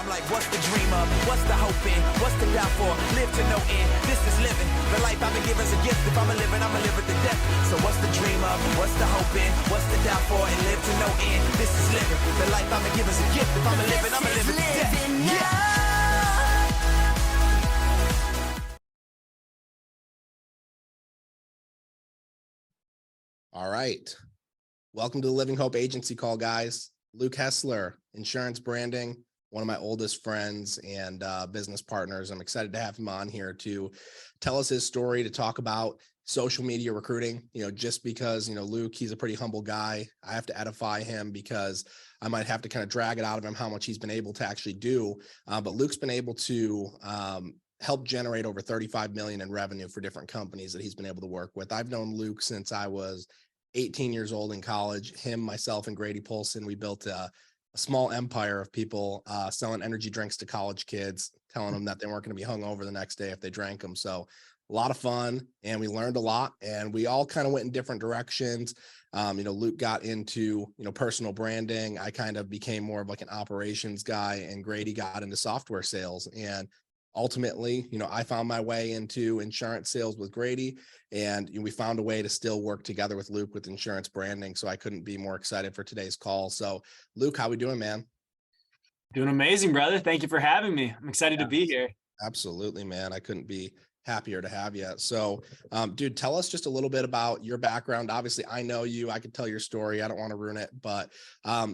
I'm like, what's the dream of? What's the hope in? What's the doubt for? Live to no end. This is living. The life I've been given is a gift. If I'ma live it, I'ma live it to death. So what's the dream of? What's the hope in? What's the doubt for? And live to no end. This is living. The life I've been given is a gift. If I'ma live it, I'ma live it to death. Yeah. All right. Welcome to the Living Hope Agency Call, guys. Luke Hessler, insurance branding, one of my oldest friends and business partners. I'm excited to have him on here to tell us his story, to talk about social media recruiting. Just because, Luke, he's a pretty humble guy. I have to edify him because I might have to kind of drag it out of him how much he's been able to actually do. But Luke's been able to help generate over 35 million in revenue for different companies that he's been able to work with. I've known Luke since I was 18 years old in college. Him, myself, and Grady Polson, we built a small empire of people selling energy drinks to college kids, telling them that they weren't going to be hungover the next day if they drank them. So a lot of fun, and we learned a lot, and we all kind of went in different directions. Luke got into, personal branding. I kind of became more of like an operations guy, and Grady got into software sales. And ultimately, I found my way into insurance sales with Grady, and we found a way to still work together with Luke with insurance branding. So I couldn't be more excited for today's call. So Luke, how we doing, man? Doing amazing, brother. Thank you for having me. I'm excited to be here. Absolutely, man. I couldn't be happier to have you. So, dude, tell us just a little bit about your background. Obviously, I know you. I could tell your story. I don't want to ruin it, but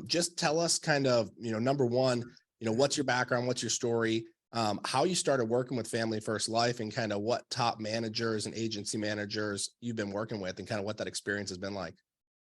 just tell us kind of, number one, what's your background? What's your story? How you started working with Family First Life, and kind of what top managers and agency managers you've been working with, and kind of what that experience has been like.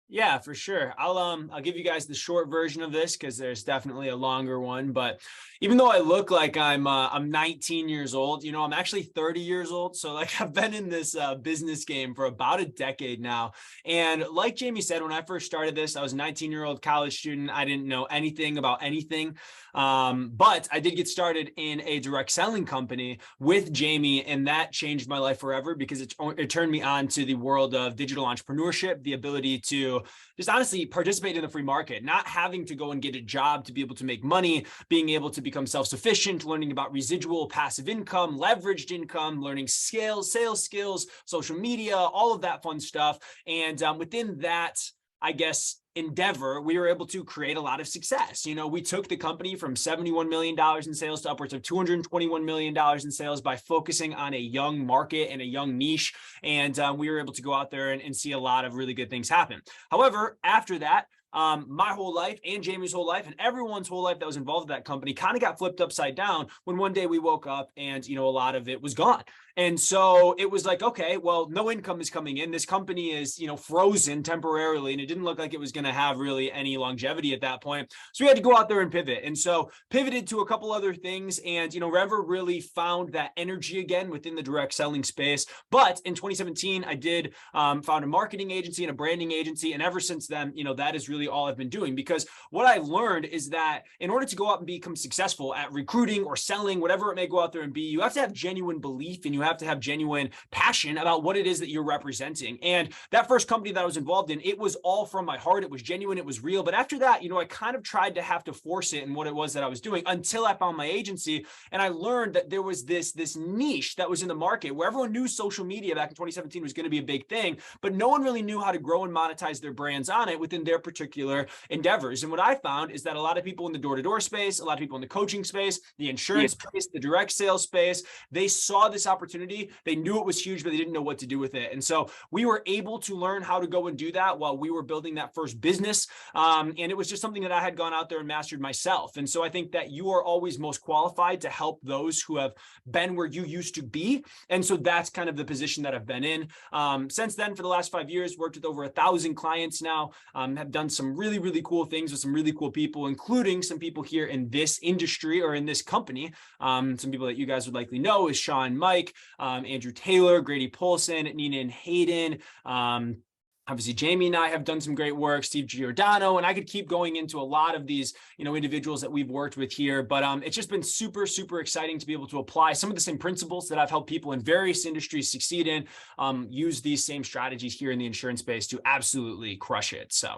Yeah, for sure. I'll give you guys the short version of this because there's definitely a longer one. But even though I look like I'm 19 years old, I'm actually 30 years old. So like I've been in this business game for about a decade now. And like Jamie said, when I first started this, I was a 19-year-old college student. I didn't know anything about anything. But I did get started in a direct selling company with Jamie, and that changed my life forever because it turned me on to the world of digital entrepreneurship, the ability to just honestly participate in the free market, not having to go and get a job to be able to make money, being able to become self-sufficient, learning about residual passive income, leveraged income, learning sales skills, social media, all of that fun stuff. And within that, I guess, endeavor, we were able to create a lot of success. We took the company from $71 million in sales to upwards of $221 million in sales by focusing on a young market and a young niche. And we were able to go out there and see a lot of really good things happen. However, after that, my whole life and Jamie's whole life and everyone's whole life that was involved in that company kind of got flipped upside down when one day we woke up and, a lot of it was gone. And so it was like, okay, well, no income is coming in. This company is, frozen temporarily, and it didn't look like it was going to have really any longevity at that point. So we had to go out there and pivot. And so pivoted to a couple other things, and, Rever really found that energy again within the direct selling space. But in 2017, I did found a marketing agency and a branding agency. And ever since then, that is really all I've been doing, because what I learned is that in order to go out and become successful at recruiting or selling, whatever it may go out there and be, you have to have genuine belief, and you have to have genuine passion about what it is that you're representing. And that first company that I was involved in, it was all from my heart. It was genuine. It was real. But after that, I kind of tried to have to force it in what it was that I was doing until I found my agency. And I learned that there was this niche that was in the market where everyone knew social media back in 2017 was going to be a big thing, but no one really knew how to grow and monetize their brands on it within their particular endeavors. And what I found is that a lot of people in the door-to-door space, a lot of people in the coaching space, the insurance space, the direct sales space, they saw this opportunity. They knew it was huge, but they didn't know what to do with it. And so we were able to learn how to go and do that while we were building that first business. And it was just something that I had gone out there and mastered myself. And so I think that you are always most qualified to help those who have been where you used to be. And so that's kind of the position that I've been in. Since then, for the last 5 years, worked with over 1,000 clients now, have done some really, really cool things with some really cool people, including some people here in this industry or in this company. Some people that you guys would likely know is Sean, Mike, Andrew Taylor, Grady Polson, Nina and Hayden. Obviously, Jamie and I have done some great work, Steve Giordano, and I could keep going into a lot of these, individuals that we've worked with here. But it's just been super, super exciting to be able to apply some of the same principles that I've helped people in various industries succeed in, use these same strategies here in the insurance space to absolutely crush it. So.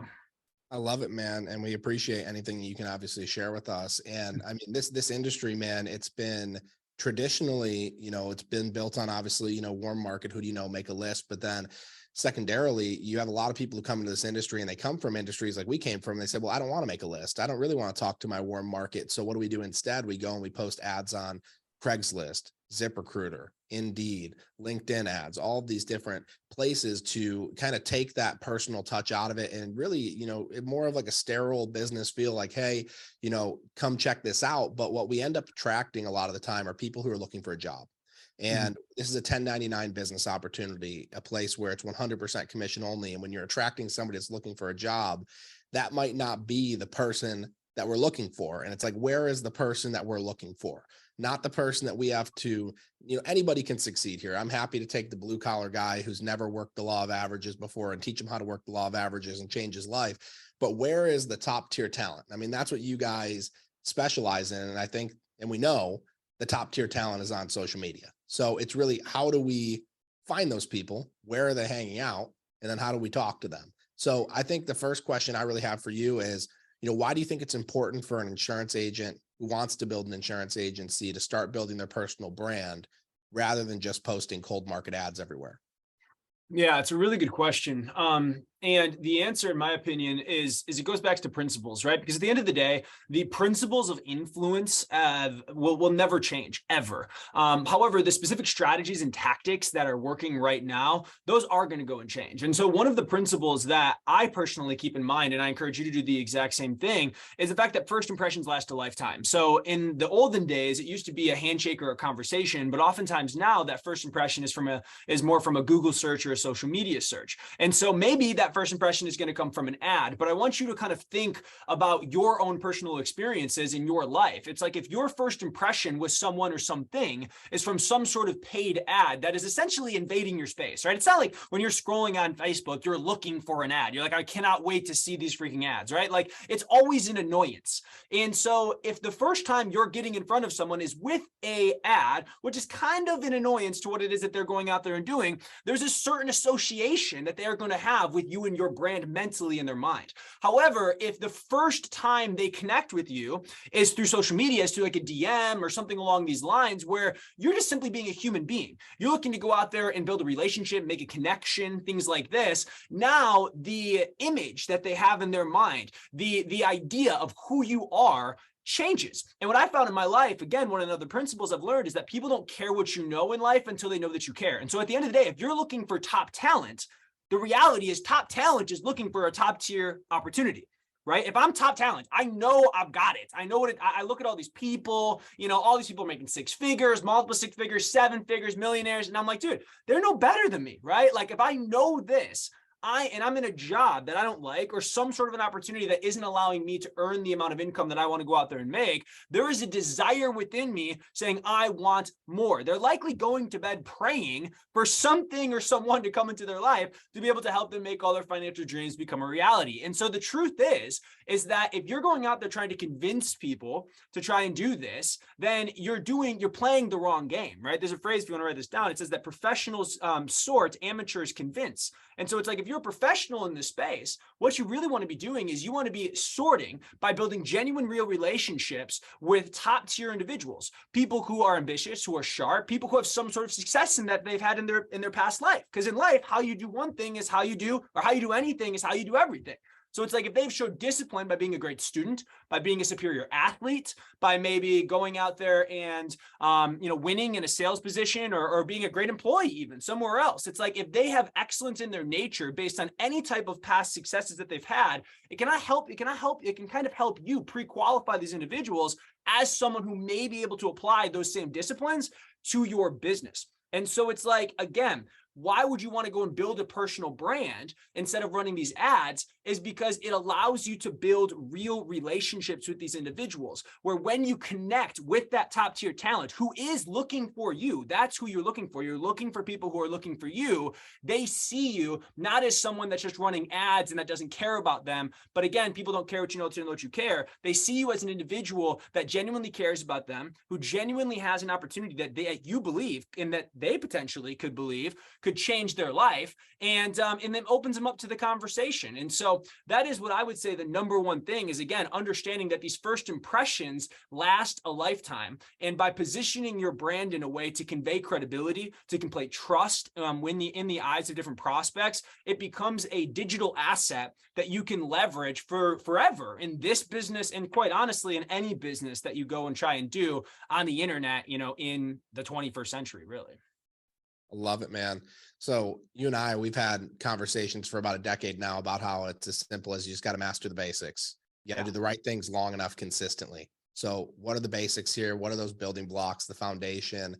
I love it, man. And we appreciate anything you can obviously share with us. And I mean, this industry, man, it's been traditionally, it's been built on obviously, warm market, who do you know, make a list. But then secondarily, you have a lot of people who come into this industry and they come from industries like we came from. And they said, well, I don't want to make a list. I don't really want to talk to my warm market. So what do we do instead? We go and we post ads on Craigslist, ZipRecruiter, Indeed, LinkedIn ads, all of these different places to kind of take that personal touch out of it and really, more of like a sterile business feel like, hey, come check this out. But what we end up attracting a lot of the time are people who are looking for a job. And this is a 1099 business opportunity, a place where it's 100% commission only. And when you're attracting somebody that's looking for a job, that might not be the person that we're looking for. And it's like, where is the person that we're looking for? Not the person that we have to, anybody can succeed here. I'm happy to take the blue collar guy who's never worked the law of averages before and teach him how to work the law of averages and change his life. But where is the top tier talent? I mean, that's what you guys specialize in. And I think, and we know the top tier talent is on social media. So it's really, how do we find those people? Where are they hanging out? And then how do we talk to them? So I think the first question I really have for you is, why do you think it's important for an insurance agent who wants to build an insurance agency to start building their personal brand rather than just posting cold market ads everywhere? Yeah, it's a really good question. And the answer, in my opinion, is it goes back to principles, right? Because at the end of the day, the principles of influence will never change, ever. However, the specific strategies and tactics that are working right now, those are going to go and change. And so one of the principles that I personally keep in mind, and I encourage you to do the exact same thing, is the fact that first impressions last a lifetime. So in the olden days, it used to be a handshake or a conversation, but oftentimes now that first impression is more from a Google search or a social media search. And so maybe that first impression is going to come from an ad, but I want you to kind of think about your own personal experiences in your life. It's like if your first impression with someone or something is from some sort of paid ad that is essentially invading your space, right? It's not like when you're scrolling on Facebook, you're looking for an ad. You're like, I cannot wait to see these freaking ads, right? Like it's always an annoyance. And so if the first time you're getting in front of someone is with a ad, which is kind of an annoyance to what it is that they're going out there and doing, there's a certain association that they are going to have with you and your brand mentally in their mind. However, if the first time they connect with you is through social media, is through like a DM or something along these lines, where you're just simply being a human being, you're looking to go out there and build a relationship, make a connection, things like this. Now, the image that they have in their mind, the idea of who you are changes. And what I found in my life, again, one of the other principles I've learned is that people don't care what you know in life until they know that you care. And so at the end of the day, if you're looking for top talent, the reality is top talent is looking for a top tier opportunity, right? If I'm top talent, I know I've got it. I know I look at all these people, all these people are making six figures, multiple six figures, seven figures, millionaires. And I'm like, dude, they're no better than me, right? Like if I know this, I'm in a job that I don't like, or some sort of an opportunity that isn't allowing me to earn the amount of income that I want to go out there and make, there is a desire within me saying, I want more. They're likely going to bed praying for something or someone to come into their life to be able to help them make all their financial dreams become a reality. And so the truth is that if you're going out there trying to convince people to try and do this, then you're playing the wrong game, right? There's a phrase, if you want to write this down, it says that professionals sort, amateurs convince. And so it's like, if you're a professional in this space, what you really want to be doing is you want to be sorting by building genuine, real relationships with top tier individuals, people who are ambitious, who are sharp, people who have some sort of success in that they've had in their past life. Because in life, how you do one thing is how you do anything is how you do everything. So it's like if they've showed discipline by being a great student, by being a superior athlete, by maybe going out there and, winning in a sales position or being a great employee even somewhere else. It's like if they have excellence in their nature based on any type of past successes that they've had, it can kind of help you pre-qualify these individuals as someone who may be able to apply those same disciplines to your business. And so it's like, again, why would you want to go and build a personal brand instead of running these ads? Is because it allows you to build real relationships with these individuals, where when you connect with that top tier talent who is looking for you, that's who you're looking for. You're looking for people who are looking for you. They see you not as someone that's just running ads and that doesn't care about them. But again, people don't care what you know to know what you care. They see you as an individual that genuinely cares about them, who genuinely has an opportunity that you believe and that they potentially could could change their life, and then opens them up to the conversation. And so that is what I would say the number one thing is, again, understanding that these first impressions last a lifetime. And by positioning your brand in a way to convey credibility, to convey trust in the eyes of different prospects, it becomes a digital asset that you can leverage for forever in this business, and quite honestly, in any business that you go and try and do on the internet, in the 21st century, really. I love it, man. So you and I, we've had conversations for about a decade now about how it's as simple as you just got to master the basics. You got to do the right things long enough consistently. So what are the basics here? What are those building blocks, the foundation?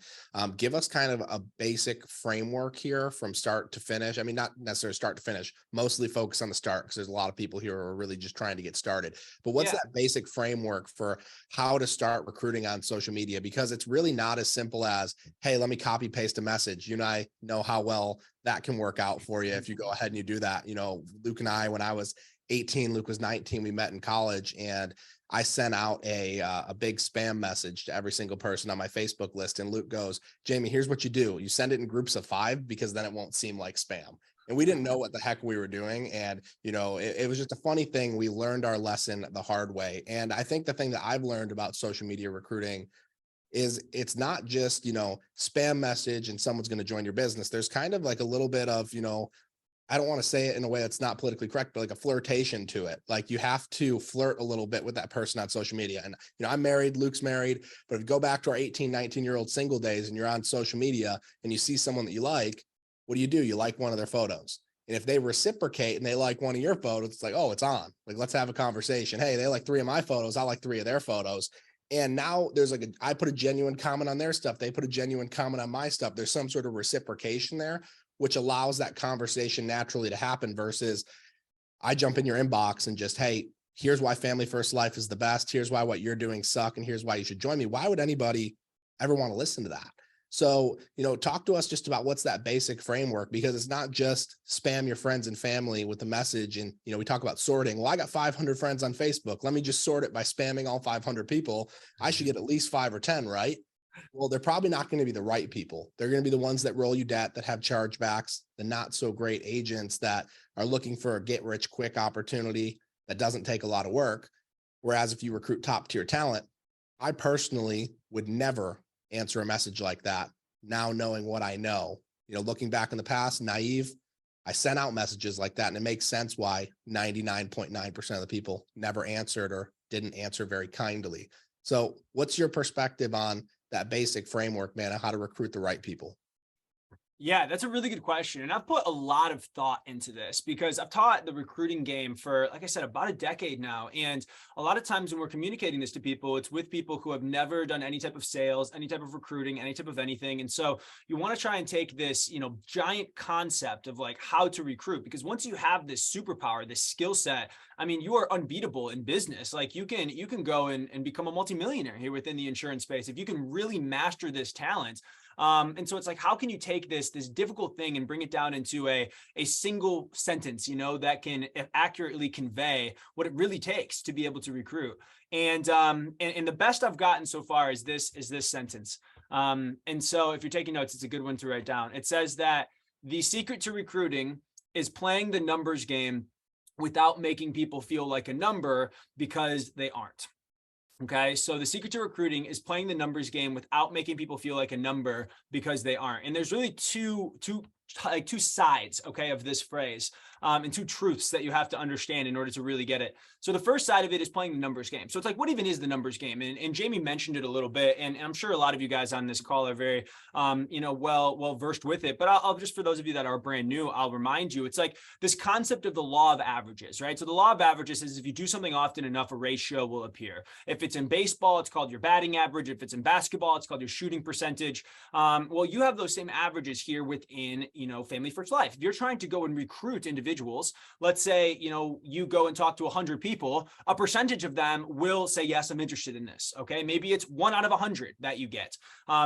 Give us kind of a basic framework here from start to finish. I mean, not necessarily start to finish, mostly focus on the start, because there's a lot of people here who are really just trying to get started. But what's that basic framework for how to start recruiting on social media? Because it's really not as simple as, hey, let me copy paste a message. You and I know how well that can work out for you if you go ahead and you do that. Luke and I, when I was 18, Luke was 19, we met in college, and I sent out a big spam message to every single person on my Facebook list. And Luke goes, Jamie, here's what you do. You send it in groups of 5, because then it won't seem like spam. And we didn't know what the heck we were doing. And, it was just a funny thing. We learned our lesson the hard way. And I think the thing that I've learned about social media recruiting is it's not just, spam message and someone's going to join your business. There's kind of like a little bit of, I don't want to say it in a way that's not politically correct, but like a flirtation to it. Like you have to flirt a little bit with that person on social media. And, I'm married, Luke's married, but if you go back to our 18, 19-year-old single days and you're on social media and you see someone that you like, what do? You like one of their photos. And if they reciprocate and they like one of your photos, it's like, oh, it's on. Like, let's have a conversation. Hey, they like 3 of my photos. I like 3 of their photos. And now there's I put a genuine comment on their stuff. They put a genuine comment on my stuff. There's some sort of reciprocation there, which allows that conversation naturally to happen, versus I jump in your inbox and just, hey, here's why Family First Life is the best. Here's why what you're doing suck. And here's why you should join me. Why would anybody ever want to listen to that? So, talk to us just about what's that basic framework, because it's not just spam your friends and family with the message. And, we talk about sorting. Well, I got 500 friends on Facebook. Let me just sort it by spamming all 500 people. I should get at least 5 or 10, right? Well, they're probably not going to be the right people. They're going to be the ones that roll you debt, that have chargebacks, the not so great agents that are looking for a get rich quick opportunity that doesn't take a lot of work. Whereas if you recruit top tier talent, I personally would never answer a message like that. Now knowing what I know, looking back in the past, naive, I sent out messages like that, and it makes sense why 99.9% of the people never answered or didn't answer very kindly. So what's your perspective on that basic framework, man, on how to recruit the right people? Yeah, that's a really good question. And I've put a lot of thought into this because I've taught the recruiting game for, like I said, about a decade now. And a lot of times when we're communicating this to people, it's with people who have never done any type of sales, any type of recruiting, any type of anything. And so you want to try and take this, giant concept of like how to recruit, because once you have this superpower, this skill set, I mean, you are unbeatable in business. Like you can go and become a multimillionaire here within the insurance space if you can really master this talent. And so it's like, how can you take this difficult thing and bring it down into a single sentence, that can accurately convey what it really takes to be able to recruit. And the best I've gotten so far is this sentence. And so if you're taking notes, it's a good one to write down. It says that the secret to recruiting is playing the numbers game without making people feel like a number, because they aren't. Okay, so the secret to recruiting is playing the numbers game without making people feel like a number, because they aren't. And there's really two sides, okay, of this phrase, and 2 truths that you have to understand in order to really get it. So the first side of it is playing the numbers game. So it's like, what even is the numbers game? And Jamie mentioned it a little bit, and I'm sure a lot of you guys on this call are very, well versed with it. But I'll just, for those of you that are brand new, I'll remind you, it's like this concept of the law of averages, right? So the law of averages is if you do something often enough, a ratio will appear. If it's in baseball, it's called your batting average. If it's in basketball, it's called your shooting percentage. Well, you have those same averages here within, Family First Life. If you're trying to go and recruit individuals, let's say, you go and talk to 100 people, a percentage of them will say, yes, I'm interested in this. Okay. Maybe it's 1 out of 100 that you get.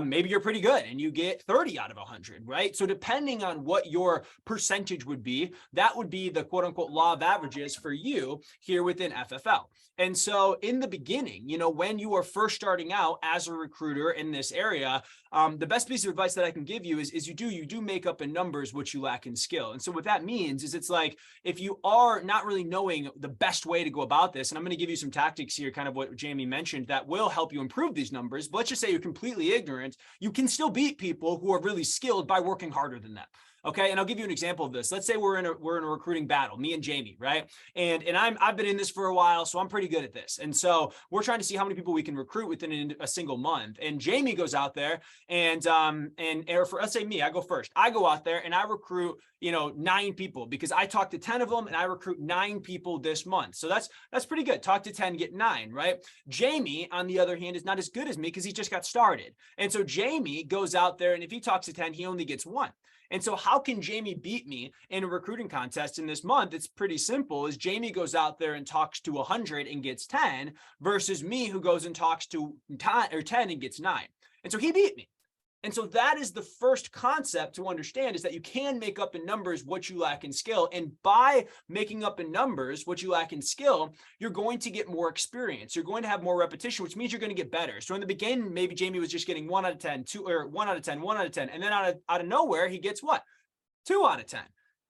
Maybe you're pretty good and you get 30 out of 100, right? So depending on what your percentage would be, that would be the quote unquote law of averages for you here within FFL. And so in the beginning, when you are first starting out as a recruiter in this area, the best piece of advice that I can give you is you do make up a number numbers what you lack in skill. And so what that means is it's like, if you are not really knowing the best way to go about this, and I'm going to give you some tactics here, kind of what Jamie mentioned, that will help you improve these numbers. But let's just say you're completely ignorant. You can still beat people who are really skilled by working harder than them. Okay. And I'll give you an example of this. Let's say we're in a recruiting battle, me and Jamie, right? And I've been in this for a while, so I'm pretty good at this. And so we're trying to see how many people we can recruit within a single month. And Jamie goes out there and for, let's say me, I go first. I go out there and I recruit, 9 people, because I talk to 10 of them and I recruit 9 people this month. So that's pretty good. Talk to 10, get 9, right? Jamie, on the other hand, is not as good as me because he just got started. And so Jamie goes out there, and if he talks to 10, he only gets 1. And so how can Jamie beat me in a recruiting contest in this month? It's pretty simple. Is Jamie goes out there and talks to 100 and gets 10 versus me, who goes and talks to 10 and gets 9. And so he beat me. And so that is the first concept to understand, is that you can make up in numbers what you lack in skill. And by making up in numbers what you lack in skill, you're going to get more experience. You're going to have more repetition, which means you're going to get better. So in the beginning, maybe Jamie was just getting 1 out of 10, 2, or 1 out of 10, 1 out of 10. And then out of nowhere, he gets what? 2 out of 10.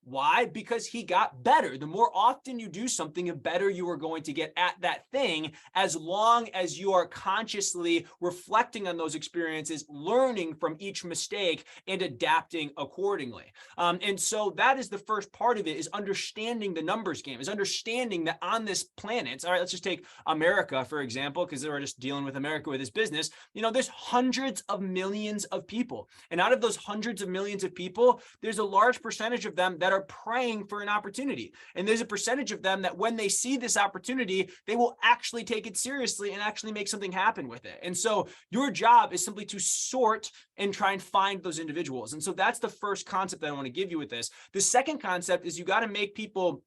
Why? Because he got better. The more often you do something, the better you are going to get at that thing, as long as you are consciously reflecting on those experiences, learning from each mistake and adapting accordingly. And so that is the first part of it, is understanding the numbers game, is understanding that on this planet, all right, let's just take America, for example, because we're just dealing with America with this business. There's hundreds of millions of people. And out of those hundreds of millions of people, there's a large percentage of them that are praying for an opportunity. And there's a percentage of them that when they see this opportunity, they will actually take it seriously and actually make something happen with it. And so your job is simply to sort and try and find those individuals. And so that's the first concept that I want to give you with this. The second concept is you got to make people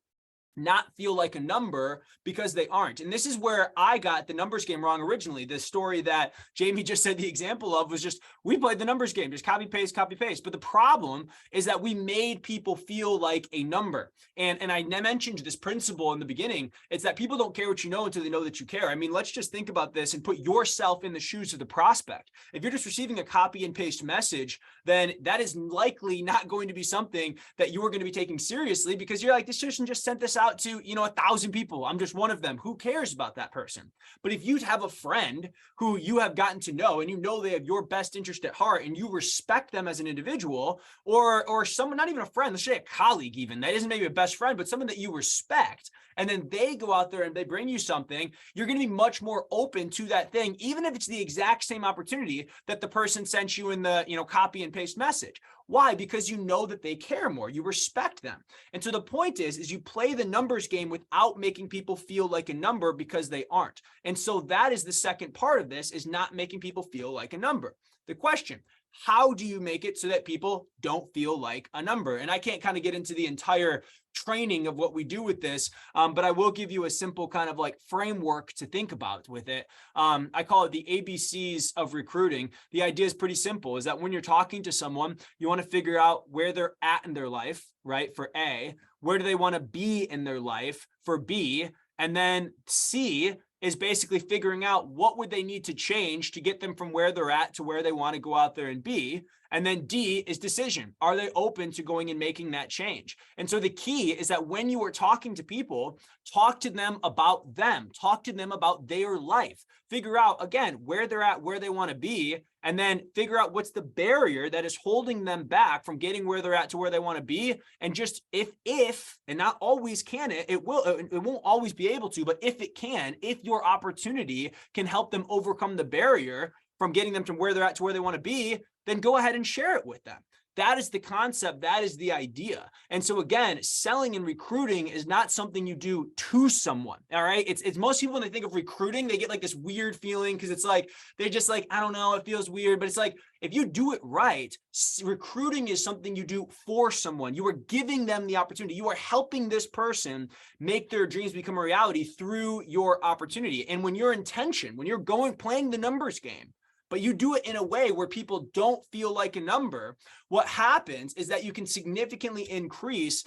not feel like a number, because they aren't. And this is where I got the numbers game wrong originally. The story that Jamie just said the example of was just, we played the numbers game, just copy, paste, copy, paste. But the problem is that we made people feel like a number. And I mentioned this principle in the beginning. It's that people don't care what you know until they know that you care. I mean, let's just think about this and put yourself in the shoes of the prospect. If you're just receiving a copy and paste message, then that is likely not going to be something that you are going to be taking seriously, because you're like, this person just sent this out to 1,000 people. I'm just one of them. Who cares about that person? But if you have a friend who you have gotten to know, and they have your best interest at heart, and you respect them as an individual, or someone, not even a friend, let's say a colleague, even that isn't maybe a best friend, but someone that you respect, and then they go out there and they bring you something, you're going to be much more open to that thing, even if it's the exact same opportunity that the person sent you in the copy and paste message. Why? Because you know that they care more. You respect them. And so the point is you play the numbers game without making people feel like a number, because they aren't. And so that is the second part of this, is not making people feel like a number. The question, how do you make it so that people don't feel like a number? And I can't kind of get into the entire training of what we do with this, but I will give you a simple kind of like framework to think about with it. I call it the ABCs of recruiting. The idea is pretty simple, is that when you're talking to someone, you want to figure out where they're at in their life, right? For A. Where do they want to be in their life, for B. And then C is basically figuring out what would they need to change to get them from where they're at to where they want to go out there and be. And then D is decision. Are they open to going and making that change? And so the key is that when you are talking to people, talk to them about them, talk to them about their life, figure out, again, where they're at, where they want to be, and then figure out what's the barrier that is holding them back from getting where they're at to where they want to be. And just if, and not always can it won't always be able to, but if it can, if your opportunity can help them overcome the barrier from getting them from where they're at to where they want to be, then go ahead and share it with them. That is the concept. That is the idea. And so again, selling and recruiting is not something you do to someone. All right. It's most people, when they think of recruiting, they get like this weird feeling, because it's like, they're just like, I don't know, it feels weird. But it's like, if you do it right, recruiting is something you do for someone. You are giving them the opportunity. You are helping this person make their dreams become a reality through your opportunity. And when your intention, when you're playing the numbers game, but you do it in a way where people don't feel like a number, what happens is that you can significantly increase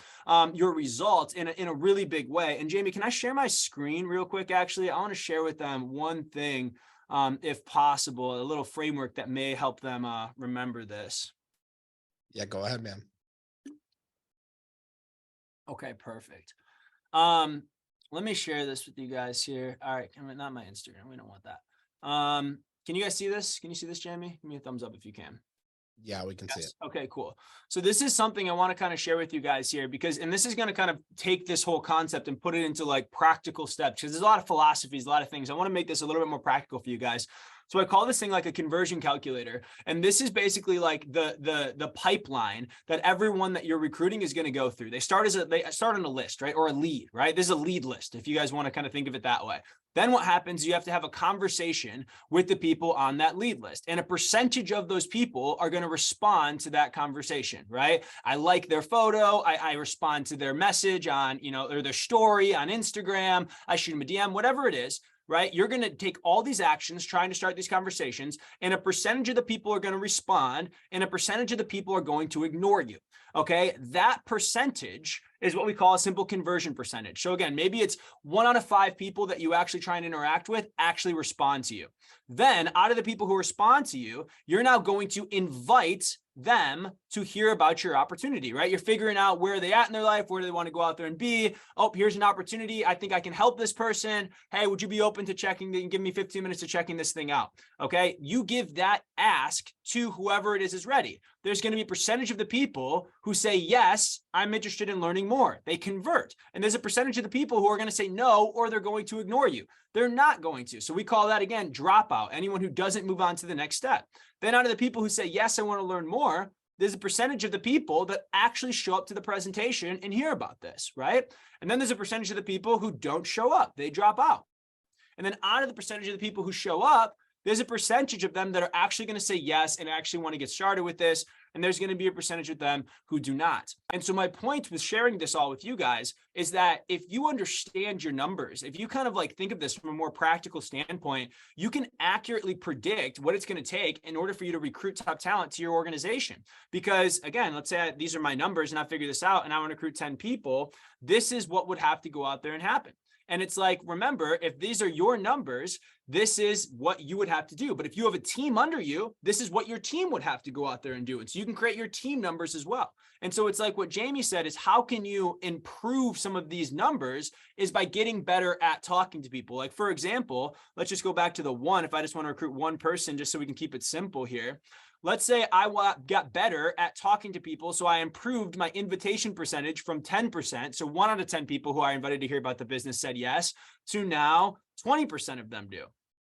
your results in a really big way. And Jamie, can I share my screen real quick? Actually, I want to share with them one thing, if possible, a little framework that may help them remember this. Yeah, go ahead, man. Okay, perfect. Let me share this with you guys here. All right, not my Instagram. We don't want that. Can you guys see this? Can you see this, Jamie? Give me a thumbs up if you can. Yeah, we can see it. Okay, cool. So this is something I want to kind of share with you guys here and this is going to kind of take this whole concept and put it into like practical steps because there's a lot of philosophies, a lot of things. I want to make this a little bit more practical for you guys. So I call this thing like a conversion calculator. And this is basically like the pipeline that everyone that you're recruiting is going to go through. They start on a list, right? Or a lead, right? This is a lead list, if you guys want to kind of think of it that way. Then what happens, you have to have a conversation with the people on that lead list. And a percentage of those people are going to respond to that conversation, right? I like their photo. I respond to their message on, or their story on Instagram. I shoot them a DM, whatever it is, right? You're going to take all these actions trying to start these conversations, and a percentage of the people are going to respond, and a percentage of the people are going to ignore you. Okay. That percentage is what we call a simple conversion percentage. So again, maybe it's 1 out of 5 people that you actually try and interact with actually respond to you. Then out of the people who respond to you, you're now going to invite them to hear about your opportunity, right? You're figuring out where are they at in their life? Where do they want to go out there and be? Oh, here's an opportunity. I think I can help this person. Hey, would you be open to give me 15 minutes to checking this thing out? Okay. You give that ask to whoever it is ready. There's going to be a percentage of the people who say, yes, I'm interested in learning more. They convert. And there's a percentage of the people who are going to say no, or they're going to ignore you. They're not going to. So we call that, again, dropout, anyone who doesn't move on to the next step. Then out of the people who say, yes, I want to learn more, there's a percentage of the people that actually show up to the presentation and hear about this, right? And then there's a percentage of the people who don't show up. They drop out. And then out of the percentage of the people who show up, there's a percentage of them that are actually going to say yes and actually want to get started with this. And there's going to be a percentage of them who do not. And so my point with sharing this all with you guys is that if you understand your numbers, if you kind of like think of this from a more practical standpoint, you can accurately predict what it's going to take in order for you to recruit top talent to your organization. Because again, let's say these are my numbers and I figure this out and I want to recruit 10 people. This is what would have to go out there and happen. And it's like, remember, if these are your numbers, this is what you would have to do. But if you have a team under you, this is what your team would have to go out there and do. And so you can create your team numbers as well. And so it's like what Jamie said is, how can you improve some of these numbers is by getting better at talking to people. Like, for example, let's just go back to the one, if I just want to recruit one person, just so we can keep it simple here. Let's say I got better at talking to people. So I improved my invitation percentage from 10%. So 1 out of 10 people who I invited to hear about the business said yes, to now 20% of them do.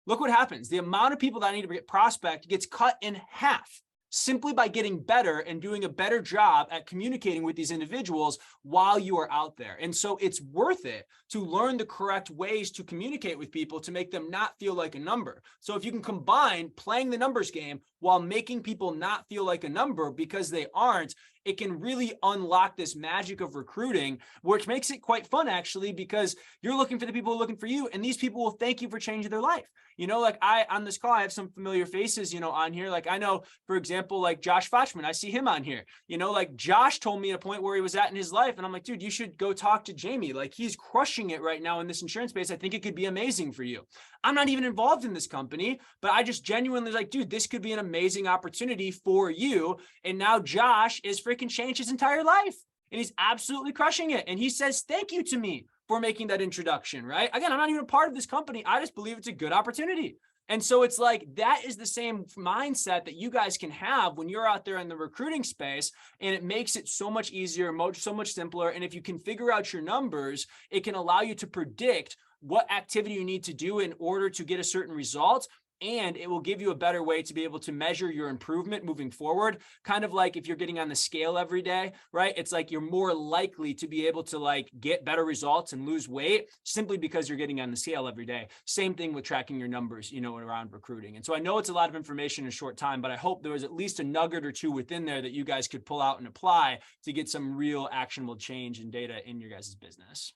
Look what happens. The amount of people that I need to get prospect gets cut in half simply by getting better and doing a better job at communicating with these individuals while you are out there. And so it's worth it to learn the correct ways to communicate with people to make them not feel like a number. So if you can combine playing the numbers game while making people not feel like a number because they aren't, it can really unlock this magic of recruiting, which makes it quite fun, actually, because you're looking for the people who are looking for you, and these people will thank you for changing their life. Like on this call, I have some familiar faces, on here. Like I know, for example, like Josh Fochman, I see him on here, like Josh told me at a point where he was at in his life. And I'm like, dude, you should go talk to Jamie. Like he's crushing it right now in this insurance space. I think it could be amazing for you. I'm not even involved in this company, but I just genuinely like, dude, this could be an amazing opportunity for you. And now Josh is freaking changed his entire life and he's absolutely crushing it. And he says, thank you to me for making that introduction, right? Again, I'm not even a part of this company. I just believe it's a good opportunity. And so it's like, that is the same mindset that you guys can have when you're out there in the recruiting space, and it makes it so much easier, so much simpler. And if you can figure out your numbers, it can allow you to predict what activity you need to do in order to get a certain result. And it will give you a better way to be able to measure your improvement moving forward. Kind of like if you're getting on the scale every day, right? It's like you're more likely to be able to like get better results and lose weight simply because you're getting on the scale every day. Same thing with tracking your numbers, around recruiting. And so I know it's a lot of information in a short time, but I hope there was at least a nugget or two within there that you guys could pull out and apply to get some real actionable change in data in your guys' business.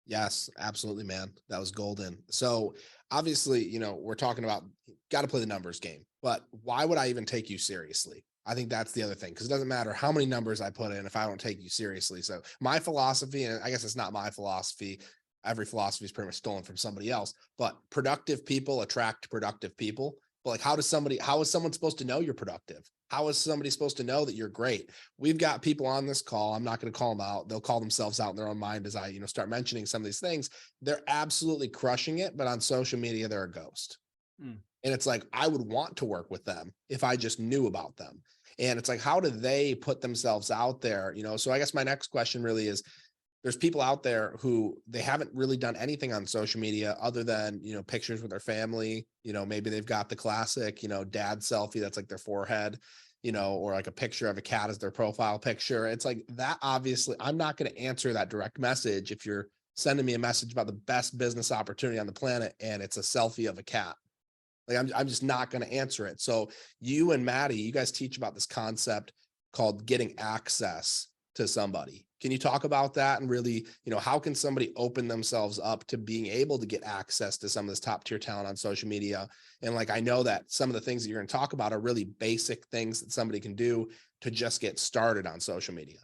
Yes, absolutely, man. That was golden. So obviously, we're talking about got to play the numbers game, but why would I even take you seriously? I think that's the other thing, because it doesn't matter how many numbers I put in if I don't take you seriously. So my philosophy, and I guess it's not my philosophy, every philosophy is pretty much stolen from somebody else, but productive people attract productive people. But like, how is someone supposed to know you're productive? How is somebody supposed to know that you're great? We've got people on this call. I'm not going to call them out. They'll call themselves out in their own mind as I, start mentioning some of these things. They're absolutely crushing it, but on social media, they're a ghost. And it's like, I would want to work with them if I just knew about them. And it's like, how do they put themselves out there? So I guess my next question really is, there's people out there who they haven't really done anything on social media other than, pictures with their family. Maybe they've got the classic, dad selfie that's like their forehead, or like a picture of a cat as their profile picture. It's like that. Obviously, I'm not going to answer that direct message if you're sending me a message about the best business opportunity on the planet and it's a selfie of a cat. Like, I'm just not going to answer it. So you and Maddie, you guys teach about this concept called getting access to somebody. Can you talk about that? And really, how can somebody open themselves up to being able to get access to some of this top tier talent on social media? And like, I know that some of the things that you're going to talk about are really basic things that somebody can do to just get started on social media.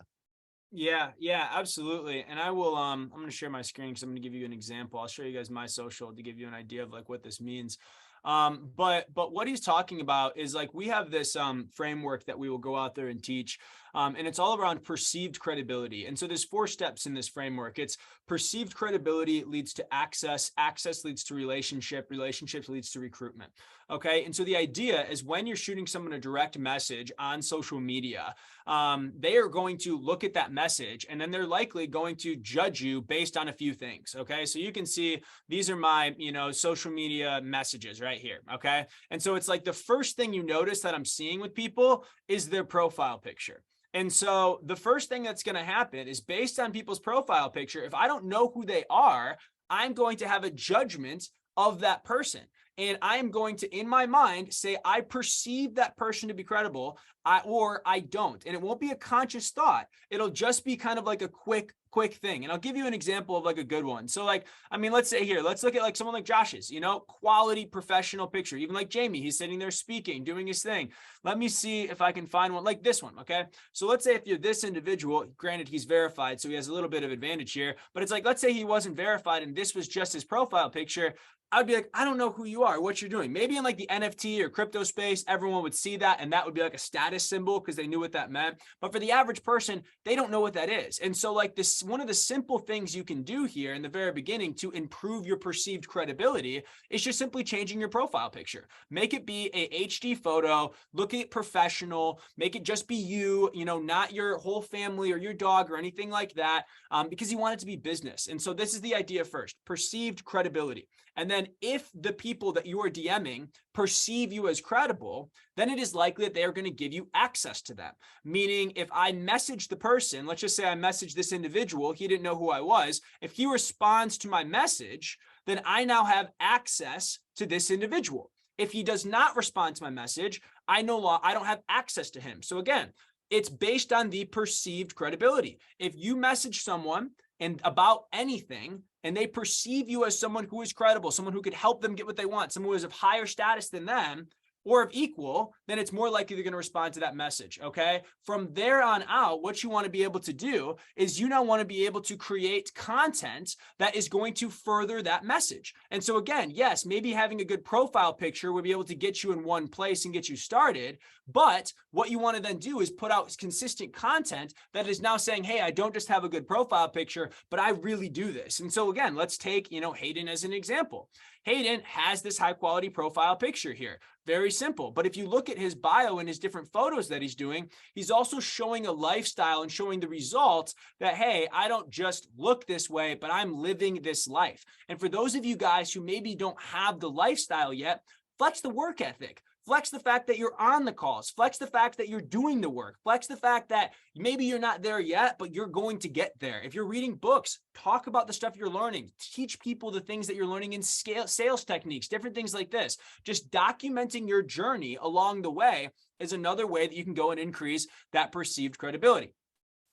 Yeah, absolutely. And I will, I'm going to share my screen because I'm going to give you an example. I'll show you guys my social to give you an idea of like what this means. But what he's talking about is like, we have this framework that we will go out there and teach. And it's all around perceived credibility. And so there's 4 steps in this framework. It's perceived credibility leads to access, access leads to relationships leads to recruitment. Okay. And so the idea is when you're shooting someone a direct message on social media, they are going to look at that message and then they're likely going to judge you based on a few things. Okay. So you can see these are my, social media messages right here. Okay. And so it's like the first thing you notice that I'm seeing with people is their profile picture. And so the first thing that's going to happen is based on people's profile picture. If I don't know who they are, I'm going to have a judgment of that person. And I am going to, in my mind, say, I perceive that person to be credible, or I don't. And it won't be a conscious thought. It'll just be kind of like a quick thing. And I'll give you an example of like a good one. So like, let's say here, let's look at like someone like Josh's, quality professional picture. Even like Jamie, he's sitting there speaking, doing his thing. Let me see if I can find one like this one. Okay. So let's say if you're this individual, granted he's verified, so he has a little bit of advantage here, but it's like, let's say he wasn't verified and this was just his profile picture. I'd be like, I don't know who you are, what you're doing. Maybe in like the NFT or crypto space, everyone would see that and that would be like a status symbol because they knew what that meant. But for the average person, they don't know what that is. And so like this, one of the simple things you can do here in the very beginning to improve your perceived credibility is just simply changing your profile picture. Make it be a HD photo, look at professional, make it just be you, not your whole family or your dog or anything like that, because you want it to be business. And so this is the idea first, perceived credibility. And then if the people that you are DMing perceive you as credible, then it is likely that they are going to give you access to them. Meaning if I message the person, let's just say I messaged this individual, he didn't know who I was. If he responds to my message, then I now have access to this individual. If he does not respond to my message, I don't have access to him. So again, it's based on the perceived credibility. If you message someone and about anything, and they perceive you as someone who is credible, someone who could help them get what they want, someone who is of higher status than them, or of equal, then it's more likely they're going to respond to that message. Okay. From there on out, what you want to be able to do is you now want to be able to create content that is going to further that message. And so again, yes, maybe having a good profile picture would be able to get you in one place and get you started. But what you want to then do is put out consistent content that is now saying, hey, I don't just have a good profile picture, but I really do this. And so again, let's take, Hayden as an example. Hayden has this high quality profile picture here. Very simple. But if you look at his bio and his different photos that he's doing, he's also showing a lifestyle and showing the results that, hey, I don't just look this way, but I'm living this life. And for those of you guys who maybe don't have the lifestyle yet, flex the work ethic. Flex the fact that you're on the calls, flex the fact that you're doing the work, flex the fact that maybe you're not there yet, but you're going to get there. If you're reading books, talk about the stuff you're learning, teach people the things that you're learning in sales techniques, different things like this. Just documenting your journey along the way is another way that you can go and increase that perceived credibility.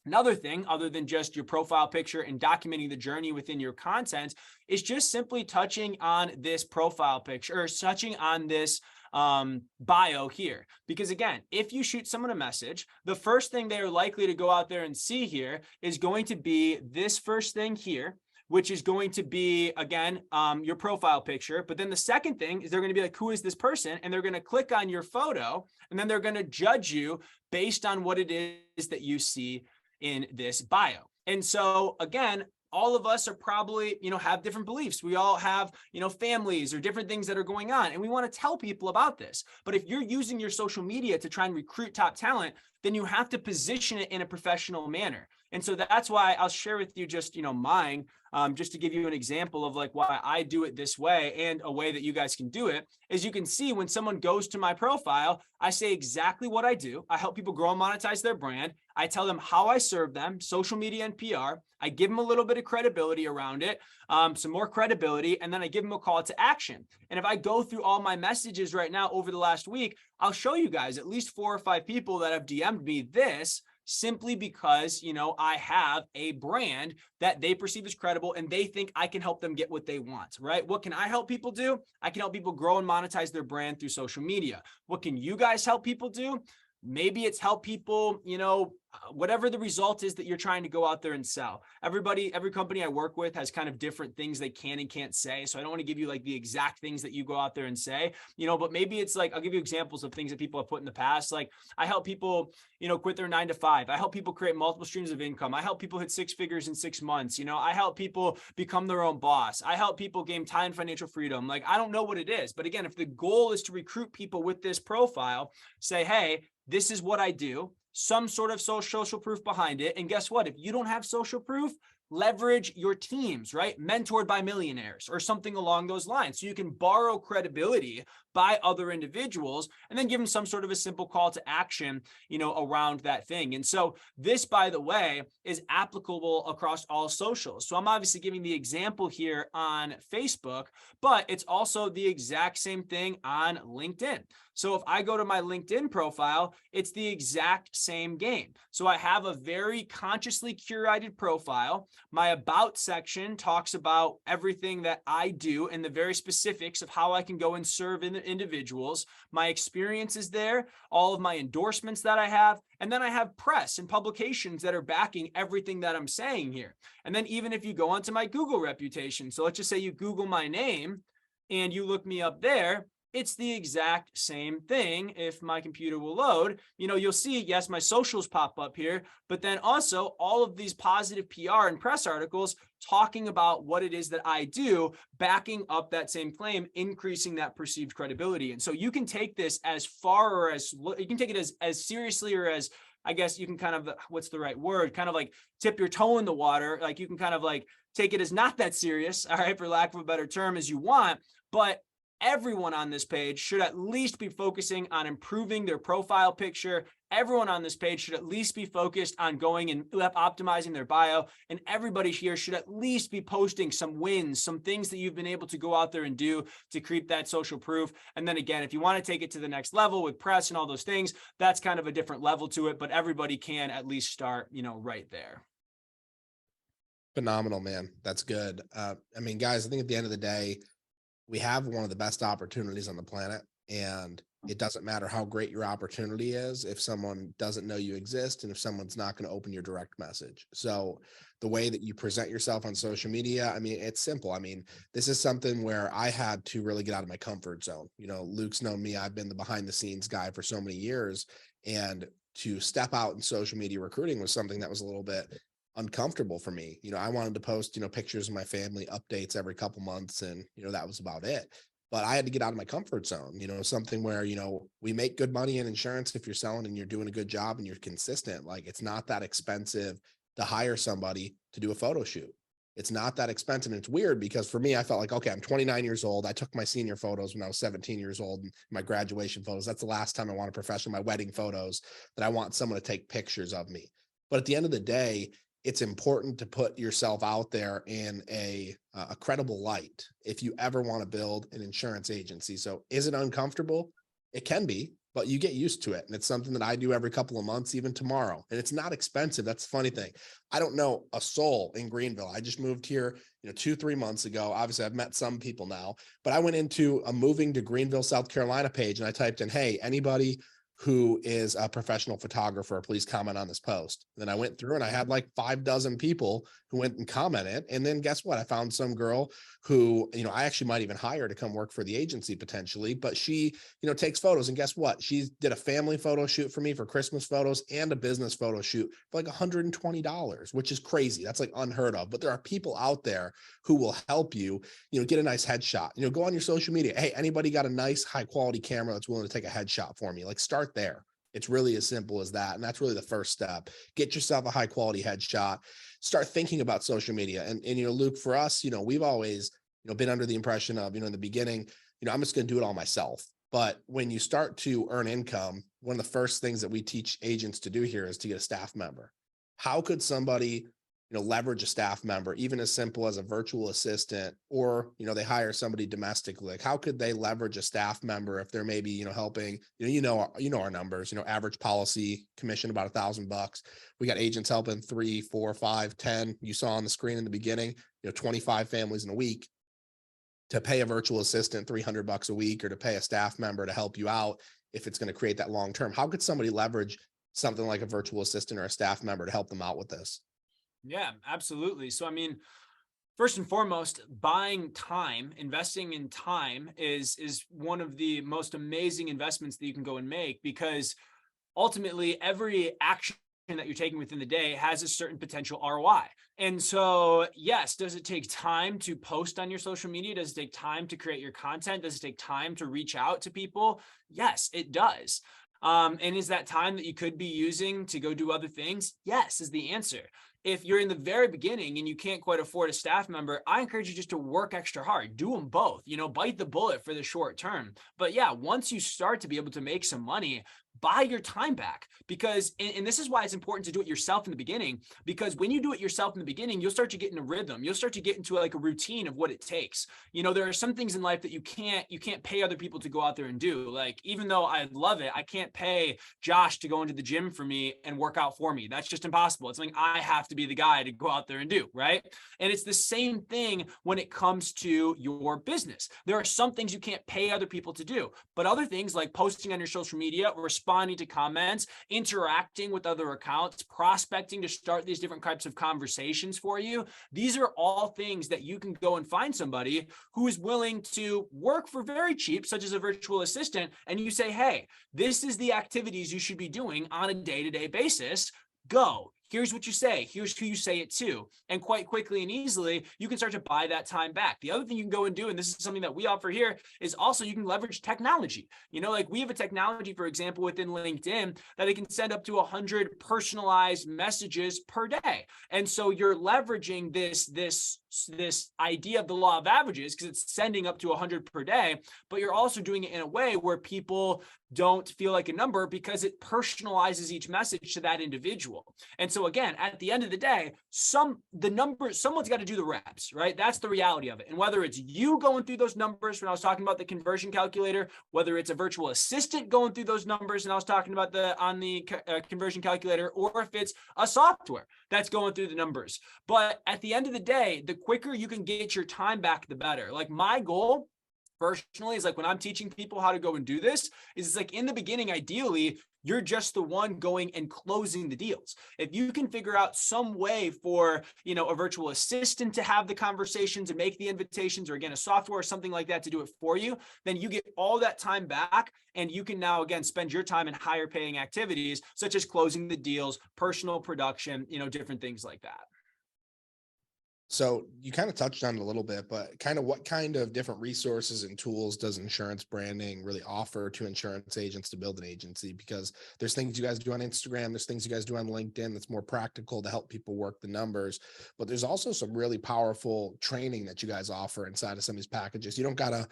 Another thing, other than just your profile picture and documenting the journey within your content, is just simply touching on this profile picture or touching on this bio here. Because again, if you shoot someone a message, the first thing they are likely to go out there and see here is going to be this first thing here, which is going to be, again, your profile picture. But then the second thing is they're going to be like, who is this person? And they're going to click on your photo, and then they're going to judge you based on what it is that you see in this bio. And so again, all of us are probably, have different beliefs. We all have, families or different things that are going on. And we want to tell people about this. But if you're using your social media to try and recruit top talent, then you have to position it in a professional manner. And so that's why I'll share with you just, mine, just to give you an example of like why I do it this way and a way that you guys can do it. As you can see, when someone goes to my profile, I say exactly what I do. I help people grow and monetize their brand. I tell them how I serve them, social media and PR. I give them a little bit of credibility around it, some more credibility, and then I give them a call to action. And if I go through all my messages right now over the last week, I'll show you guys at least 4 or 5 people that have DM'd me this, simply because, I have a brand that they perceive as credible and they think I can help them get what they want, right? What can I help people do? I can help people grow and monetize their brand through social media. What can you guys help people do? Maybe it's help people, whatever the result is that you're trying to go out there and sell. Every company I work with has kind of different things they can and can't say. So I don't want to give you like the exact things that you go out there and say, but maybe it's like, I'll give you examples of things that people have put in the past. Like I help people, quit their 9 to 5. I help people create multiple streams of income. I help people hit 6 figures in 6 months. I help people become their own boss. I help people gain time and financial freedom. Like, I don't know what it is, but again, if the goal is to recruit people with this profile, say, hey, this is what I do, some sort of social proof behind it. And guess what? If you don't have social proof, leverage your teams, right? Mentored by millionaires or something along those lines. So you can borrow credibility by other individuals and then give them some sort of a simple call to action, around that thing. And so this, by the way, is applicable across all socials. So I'm obviously giving the example here on Facebook, but it's also the exact same thing on LinkedIn. So if I go to my LinkedIn profile, it's the exact same game. So I have a very consciously curated profile. My about section talks about everything that I do and the very specifics of how I can go and serve individuals. My experience is there, all of my endorsements that I have, and then I have press and publications that are backing everything that I'm saying here. And then even if you go onto my Google reputation, so let's just say you Google my name and you look me up there, it's the exact same thing. If my computer will load, you'll see, yes, my socials pop up here, but then also all of these positive PR and press articles talking about what it is that I do, backing up that same claim, increasing that perceived credibility. And so you can take this as far or as, you can take it as seriously or as, I guess you can kind of, what's the right word? Kind of like tip your toe in the water. Like you can kind of like take it as not that serious, all right, for lack of a better term, as you want, but everyone on this page should at least be focusing on improving their profile picture. Everyone on this page should at least be focused on going and optimizing their bio. And everybody here should at least be posting some wins, some things that you've been able to go out there and do to create that social proof. And then again, if you want to take it to the next level with press and all those things, that's kind of a different level to it, but everybody can at least start, right there. Phenomenal, man. That's good. Guys, I think at the end of the day, we have one of the best opportunities on the planet, and it doesn't matter how great your opportunity is if someone doesn't know you exist and if someone's not going to open your direct message. So the way that you present yourself on social media, it's simple. This is something where I had to really get out of my comfort zone. Luke's known me. I've been the behind the scenes guy for so many years, and to step out in social media recruiting was something that was a little bit uncomfortable for me. I wanted to post, pictures of my family, updates every couple months, and, that was about it. But I had to get out of my comfort zone, something where, we make good money in insurance if you're selling and you're doing a good job and you're consistent. Like, it's not that expensive to hire somebody to do a photo shoot. It's not that expensive. And it's weird because for me, I felt like, okay, I'm 29 years old. I took my senior photos when I was 17 years old, and my graduation photos. That's the last time I want a professional, my wedding photos, that I want someone to take pictures of me. But at the end of the day, it's important to put yourself out there in a credible light if you ever want to build an insurance agency. So is it uncomfortable? It can be, but you get used to it. And it's something that I do every couple of months, even tomorrow. And it's not expensive. That's the funny thing. I don't know a soul in Greenville. I just moved here, 2-3 months ago. Obviously, I've met some people now, but I went into a moving to Greenville, South Carolina page, and I typed in, hey, anybody who is a professional photographer. Please comment on this post. Then I went through and I had like 6 people who went and commented. And then guess what? I found some girl who, I actually might even hire to come work for the agency potentially, but she, takes photos. And guess what? She did a family photo shoot for me for Christmas photos and a business photo shoot for like $120, which is crazy. That's like unheard of. But there are people out there who will help you, get a nice headshot, go on your social media. Hey, anybody got a nice high quality camera that's willing to take a headshot for me? Like start there. It's really as simple as that. And that's really the first step. Get yourself a high quality headshot, start thinking about social media. And Luke, for us, we've always, been under the impression of, in the beginning, I'm just going to do it all myself. But when you start to earn income, one of the first things that we teach agents to do here is to get a staff member. How could somebody, leverage a staff member, even as simple as a virtual assistant, or, they hire somebody domestically? Like how could they leverage a staff member if they're maybe, helping, our numbers, average policy commission about $1,000. We got agents helping 3, 4, 5, 10. You saw on the screen in the beginning, 25 families in a week. To pay a virtual assistant $300 a week, or to pay a staff member to help you out, if it's going to create that long term, how could somebody leverage something like a virtual assistant or a staff member to help them out with this? Yeah, absolutely. So, first and foremost, buying time, investing in time is one of the most amazing investments that you can go and make, because ultimately every action that you're taking within the day has a certain potential ROI. And so, yes, does it take time to post on your social media? Does it take time to create your content? Does it take time to reach out to people? Yes, it does. And is that time that you could be using to go do other things? Yes, is the answer. If you're in the very beginning and you can't quite afford a staff member, I encourage you just to work extra hard. Do them both, bite the bullet for the short term. But yeah, once you start to be able to make some money, buy your time back, because, and this is why it's important to do it yourself in the beginning, because when you do it yourself in the beginning, you'll start to get in a rhythm. You'll start to get into like a routine of what it takes. There are some things in life that you can't pay other people to go out there and do. Like, even though I love it, I can't pay Josh to go into the gym for me and work out for me. That's just impossible. It's something I have to be the guy to go out there and do, right? And it's the same thing when it comes to your business. There are some things you can't pay other people to do, but other things like posting on your social media, responding to comments, interacting with other accounts, prospecting to start these different types of conversations for you. These are all things that you can go and find somebody who is willing to work for very cheap, such as a virtual assistant. And you say, hey, this is the activities you should be doing on a day-to-day basis. Go. Here's what you say. Here's who you say it to. And quite quickly and easily, you can start to buy that time back. The other thing you can go and do, and this is something that we offer here, is also you can leverage technology. Like we have a technology, for example, within LinkedIn that it can send up to 100 personalized messages per day. And so you're leveraging this idea of the law of averages, because it's sending up to 100 per day, but you're also doing it in a way where people don't feel like a number, because it personalizes each message to that individual. And so again, at the end of the day, someone's got to do the reps, right? That's the reality of it. And whether it's you going through those numbers, when I was talking about the conversion calculator, whether it's a virtual assistant going through those numbers, and I was talking about on the conversion calculator, or if it's a software that's going through the numbers. But at the end of the day, the quicker you can get your time back, the better. Like my goal personally is like when I'm teaching people how to go and do this, is it's like in the beginning, ideally, you're just the one going and closing the deals. If you can figure out some way for, a virtual assistant to have the conversations and make the invitations, or again, a software or something like that to do it for you, then you get all that time back, and you can now, again, spend your time in higher paying activities, such as closing the deals, personal production, different things like that. So you kind of touched on it a little bit, but kind of what kind of different resources and tools does insurance branding really offer to insurance agents to build an agency? Because there's things you guys do on Instagram, there's things you guys do on LinkedIn that's more practical to help people work the numbers, but there's also some really powerful training that you guys offer inside of some of these packages. You don't gotta,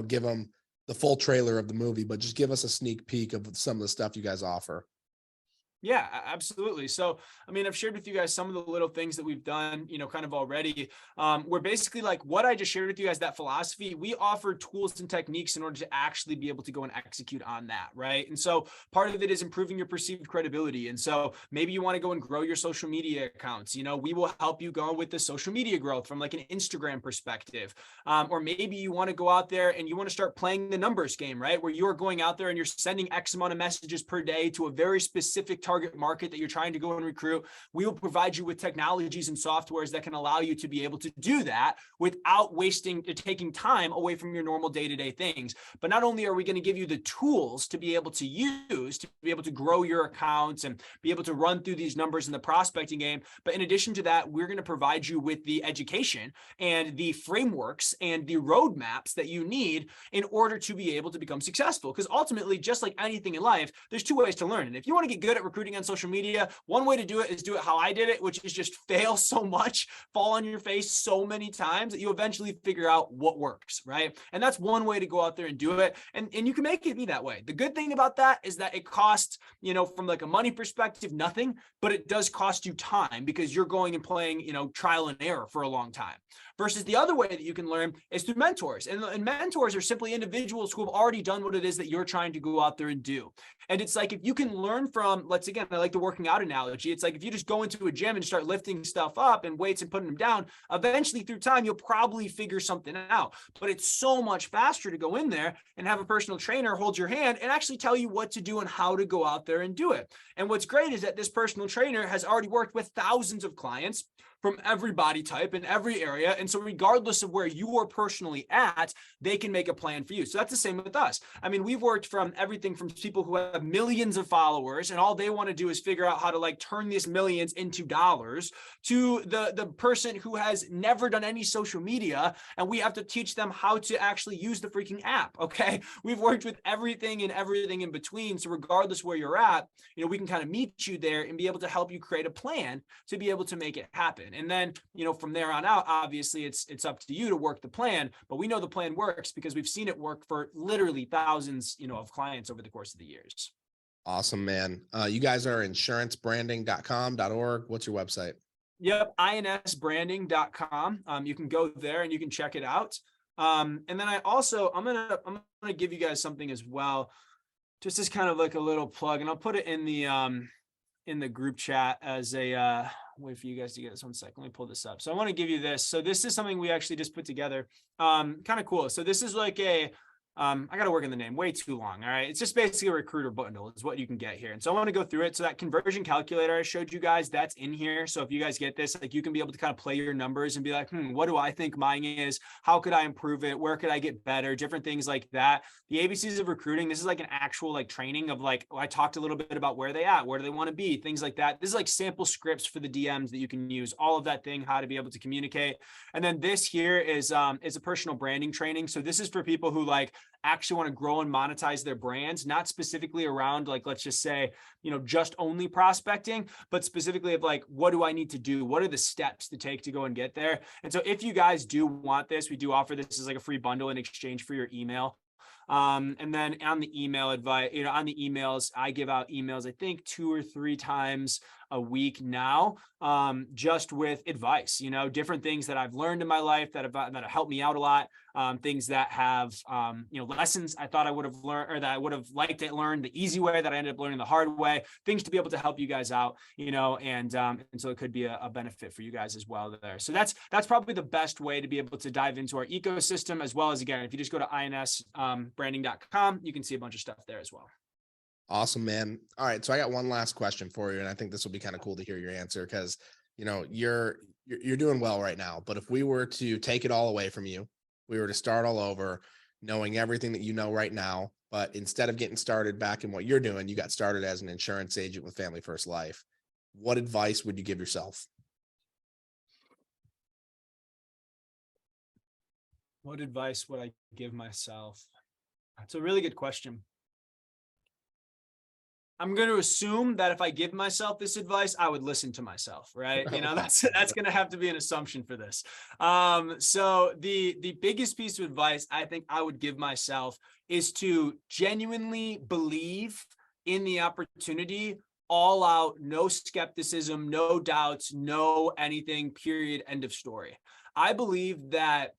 give them the full trailer of the movie, but just give us a sneak peek of some of the stuff you guys offer. Yeah, absolutely. So, I mean, I've shared with you guys some of the little things that we've done, kind of already. We're basically like what I just shared with you guys, that philosophy, we offer tools and techniques in order to actually be able to go and execute on that. Right. And so part of it is improving your perceived credibility. And so maybe you want to go and grow your social media accounts. We will help you go with the social media growth from like an Instagram perspective. Or maybe you want to go out there and you want to start playing the numbers game, right? Where you're going out there and you're sending X amount of messages per day to a very specific target market that you're trying to go and recruit. We will provide you with technologies and softwares that can allow you to be able to do that without taking time away from your normal day-to-day things. But not only are we going to give you the tools to be able to use, to be able to grow your accounts and be able to run through these numbers in the prospecting game, but in addition to that, we're going to provide you with the education and the frameworks and the roadmaps that you need in order to be able to become successful. Because ultimately, just like anything in life, there's two ways to learn. And if you want to get good at recruiting on social media, one way to do it is do it how I did it, which is just fail so much, fall on your face so many times that you eventually figure out what works, right? And that's one way to go out there and do it. And you can make it be that way. The good thing about that is that it costs, from like a money perspective, nothing, but it does cost you time because you're going and playing, trial and error for a long time. Versus the other way that you can learn is through mentors. And mentors are simply individuals who have already done what it is that you're trying to go out there and do. And it's like, if you can learn from, I like the working out analogy. It's like, if you just go into a gym and start lifting stuff up and weights and putting them down, eventually through time, you'll probably figure something out. But it's so much faster to go in there and have a personal trainer hold your hand and actually tell you what to do and how to go out there and do it. And what's great is that this personal trainer has already worked with thousands of clients from every body type in every area. And so regardless of where you are personally at, they can make a plan for you. So that's the same with us. I mean, we've worked from everything from people who have millions of followers and all they want to do is figure out how to like turn these millions into dollars, to the person who has never done any social media and we have to teach them how to actually use the freaking app. Okay. We've worked with everything and everything in between. So regardless where you're at, we can kind of meet you there and be able to help you create a plan to be able to make it happen. And then, from there on out, obviously it's up to you to work the plan, but we know the plan works because we've seen it work for literally thousands, of clients over the course of the years. Awesome, man. You guys are insurancebranding.com.org. What's your website? Yep. insbranding.com. You can go there and you can check it out. And then I'm going to give you guys something as well, just as kind of like a little plug, and I'll put it in the group chat as a, wait for you guys to get this 1 second. Let me pull this up. So I want to give you this. So this is something we actually just put together. Kind of cool. So this is like I got to work on the name, way too long. All right. It's just basically a recruiter bundle is what you can get here. And so I want to go through it. So that conversion calculator I showed you guys, that's in here. So if you guys get this, like you can be able to kind of play your numbers and be like, what do I think mine is? How could I improve it? Where could I get better? Different things like that. The ABCs of recruiting, this is like an actual like training of like, I talked a little bit about where they at, where do they want to be, things like that. This is like sample scripts for the DMs that you can use, all of that thing, how to be able to communicate. And then this here is a personal branding training. So this is for people who like actually want to grow and monetize their brands, not specifically around like, let's just say, just only prospecting, but specifically of like, what do I need to do? What are the steps to take to go and get there? And so if you guys do want this, we do offer this as like a free bundle in exchange for your email. And then on the email advice, on the emails, I give out emails, I think 2 or 3 times a week now, just with advice, different things that I've learned in my life that have helped me out a lot. Things that have, lessons I thought I would have learned or that I would have liked to learn the easy way that I ended up learning the hard way, things to be able to help you guys out, and so it could be a benefit for you guys as well there. So that's probably the best way to be able to dive into our ecosystem, as well as, again, if you just go to insbranding.com, you can see a bunch of stuff there as well. Awesome, man. All right. So I got one last question for you. And I think this will be kind of cool to hear your answer because, you're doing well right now, but if we were to take it all away from you, we were to start all over, knowing everything that you know right now, but instead of getting started back in what you're doing, you got started as an insurance agent with Family First Life. What advice would you give yourself? What advice would I give myself? That's a really good question. I'm going to assume that if I give myself this advice, I would listen to myself, right? That's going to have to be an assumption for this. So the biggest piece of advice I think I would give myself is to genuinely believe in the opportunity all out, no skepticism, no doubts, no anything, period, end of story. I believe that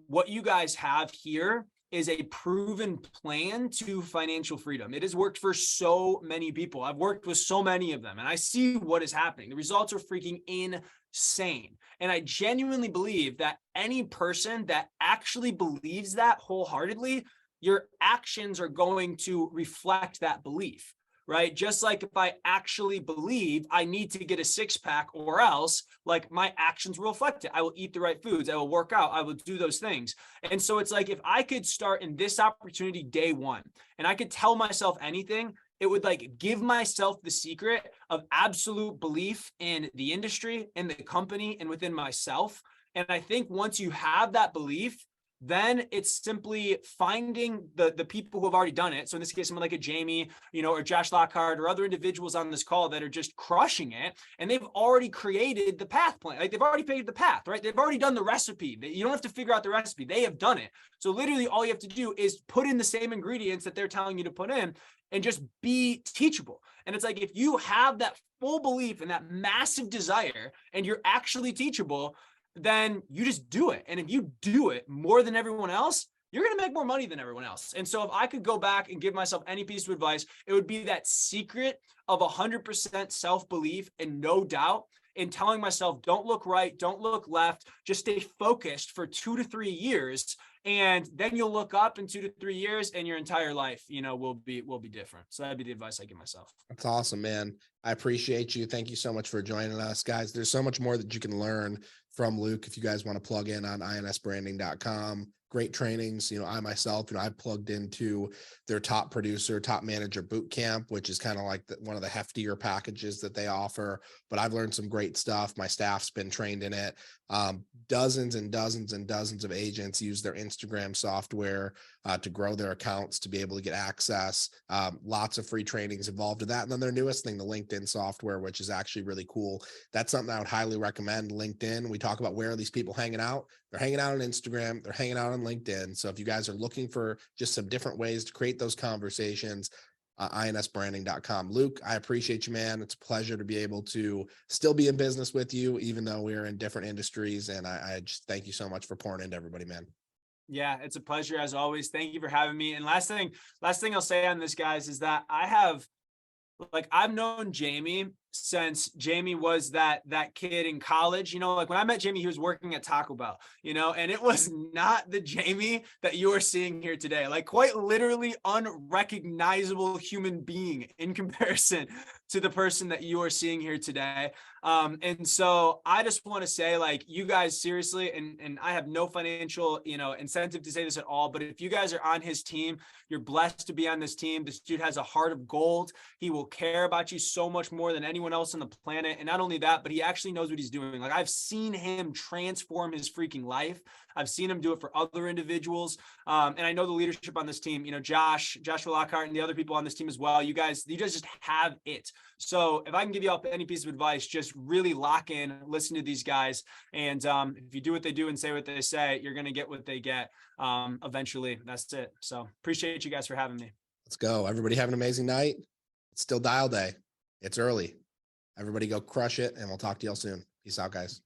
what you guys have here is a proven plan to financial freedom. It has worked for so many people. I've worked with so many of them, and I see what is happening. The results are freaking insane. And I genuinely believe that any person that actually believes that wholeheartedly, your actions are going to reflect that belief, right? Just like if I actually believe I need to get a six pack or else, like my actions will reflect it. I will eat the right foods. I will work out. I will do those things. And so it's like, if I could start in this opportunity day one and I could tell myself anything, it would like give myself the secret of absolute belief in the industry, in the company, and within myself. And I think once you have that belief, then it's simply finding the people who have already done it. So in this case, someone like a Jamie, or Josh Lockhart, or other individuals on this call that are just crushing it. And they've already created the path plan. Like, they've already created the path, right? They've already done the recipe. You don't have to figure out the recipe. They have done it. So literally all you have to do is put in the same ingredients that they're telling you to put in and just be teachable. And it's like, if you have that full belief and that massive desire and you're actually teachable, then you just do it. And if you do it more than everyone else, you're going to make more money than everyone else. And so if I could go back and give myself any piece of advice, it would be that secret of 100% self-belief and no doubt in telling myself, don't look right, don't look left, just stay focused for 2 to 3 years. And then you'll look up in 2 to 3 years and your entire life, will be different. So that'd be the advice I give myself. That's awesome, man. I appreciate you. Thank you so much for joining us, guys. There's so much more that you can learn from Luke if you guys want to plug in on insbranding.com. Great trainings. I myself, I've plugged into their top producer, top manager boot camp, which is kind of like one of the heftier packages that they offer. But I've learned some great stuff. My staff's been trained in it. Dozens and dozens and dozens of agents use their Instagram software to grow their accounts, to be able to get access. Lots of free trainings involved in that. And then their newest thing, the LinkedIn software, which is actually really cool. That's something I would highly recommend. LinkedIn. We talk about where are these people hanging out. They're hanging out on Instagram. They're hanging out on LinkedIn. So if you guys are looking for just some different ways to create those conversations, insbranding.com. Luke, I appreciate you, man. It's a pleasure to be able to still be in business with you, even though we're in different industries. And I just thank you so much for pouring into everybody, man. Yeah, it's a pleasure as always. Thank you for having me. And last thing I'll say on this, guys, is that I've known Jamie since Jamie was that kid in college. Like when I met Jamie, he was working at Taco Bell, and it was not the Jamie that you are seeing here today. Like, quite literally unrecognizable human being in comparison to the person that you are seeing here today. And so I just want to say, like, you guys, seriously, and I have no financial, incentive to say this at all, but if you guys are on his team, you're blessed to be on this team. This dude has a heart of gold. He will care about you so much more than anyone else on the planet. And not only that, but he actually knows what he's doing. Like, I've seen him transform his freaking life. I've seen him do it for other individuals. And I know the leadership on this team, Joshua Lockhart and the other people on this team as well. You guys just have it. So if I can give you all any piece of advice, just really lock in, listen to these guys. And if you do what they do and say what they say, you're going to get what they get eventually. That's it. So appreciate you guys for having me. Let's go. Everybody have an amazing night. It's still dial day. It's early. Everybody go crush it, and we'll talk to y'all soon. Peace out, guys.